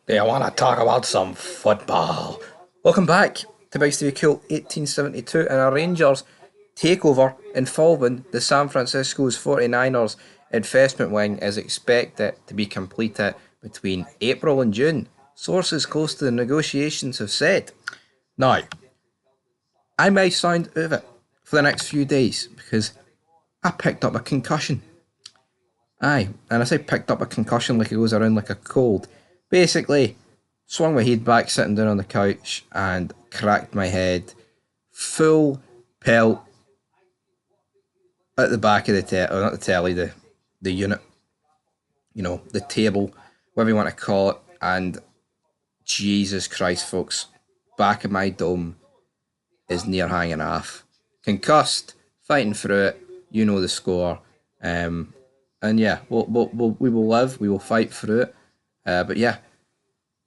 Do you want to talk about some football? Welcome back to Big Stevie Cool 1872 and a Rangers takeover involving the San Francisco's 49ers investment wing is expected to be completed between April and June. Sources close to the negotiations have said. Now, I may sound out of it for the next few days because I picked up a concussion. Aye, and I say picked up a concussion like it goes around like a cold. Basically, swung my head back sitting down on the couch and cracked my head. Full pelt at the back of the telly, not the telly, the unit, the table, whatever you want to call it. And Jesus Christ, folks, back of my dome is near hanging off. Concussed, fighting through it, you know the score. And yeah, we will live, we will fight through it. But yeah,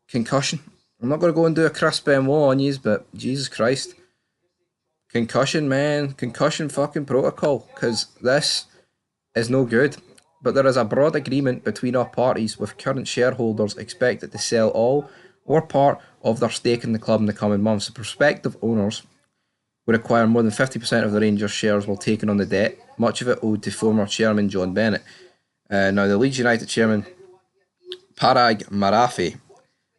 concussion. I'm not going to go and do a Chris Benoit on yous, but Jesus Christ. Concussion, man. Concussion fucking protocol. Because this is no good. But there is a broad agreement between our parties, with current shareholders expected to sell all or part of their stake in the club in the coming months. The prospective owners would acquire more than 50% of the Rangers shares while taking on the debt, much of it owed to former chairman John Bennett. Now, the Leeds United chairman, Parag Marafi,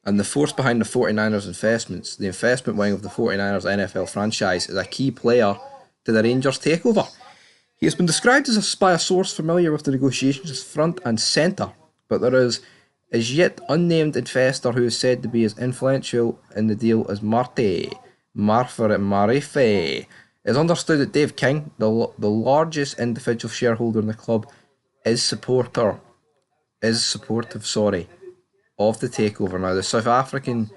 and the force behind the 49ers investments, the investment wing of the 49ers NFL franchise, is a key player to the Rangers takeover. He has been described by a source familiar with the negotiations as front and centre, but there is as yet unnamed investor who is said to be as influential in the deal as Marife. It is understood that Dave King, the largest individual shareholder in the club, is supportive, of the takeover. Now, the South African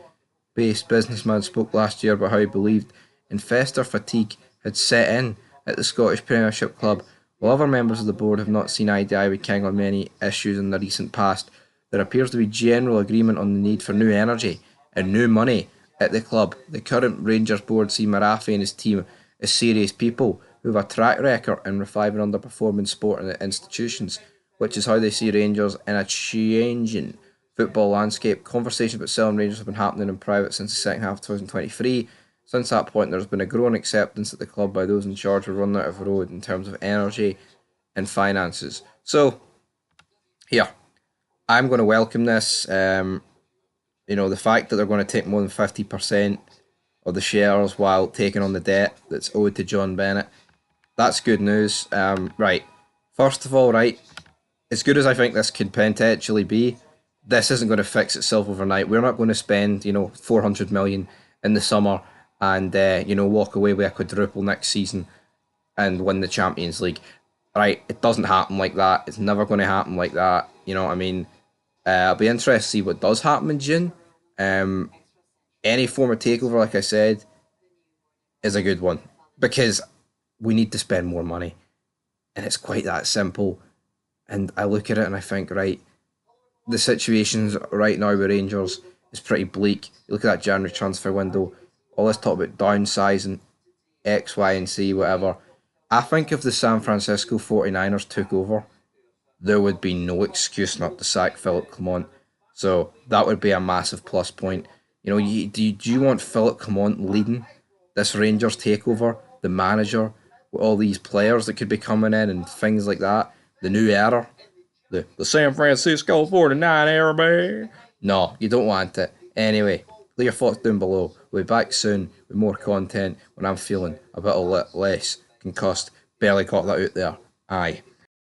based businessman spoke last year about how he believed investor fatigue had set in at the Scottish Premiership club. While other members of the board have not seen eye to eye with King on many issues in the recent past, there appears to be general agreement on the need for new energy and new money at the club. The current Rangers board see Marafi and his team as serious people who have a track record in reviving underperforming sporting institutions, which is how they see Rangers in a changing football landscape. Conversations about selling Rangers have been happening in private since the second half of 2023. Since that point, there's been a growing acceptance at the club by those in charge of running out of road in terms of energy and finances. So, here, I'm going to welcome this. The fact that they're going to take more than 50% of the shares while taking on the debt that's owed to John Bennett. That's good news. Right. First of all, right, as good as I think this could potentially be, this isn't going to fix itself overnight. We're not going to spend, 400 million in the summer and, walk away with a quadruple next season and win the Champions League. Right? It doesn't happen like that. It's never going to happen like that. You know what I mean? I'll be interested to see what does happen in June. Any form of takeover, like I said, is a good one because we need to spend more money. And it's quite that simple. And I look at it and I think, right, the situations right now with Rangers is pretty bleak. You look at that January transfer window, all this talk about downsizing, X, Y, and Z, whatever. I think if the San Francisco 49ers took over, there would be no excuse not to sack Philip Clement. So that would be a massive plus point. Do you want Philip Clement leading this Rangers takeover, the manager, with all these players that could be coming in and things like that? The new era, the San Francisco 49 era, man. No, you don't want it. Anyway, leave your thoughts down below. We'll be back soon with more content when I'm feeling a bit less concussed. Barely got that out there. Aye.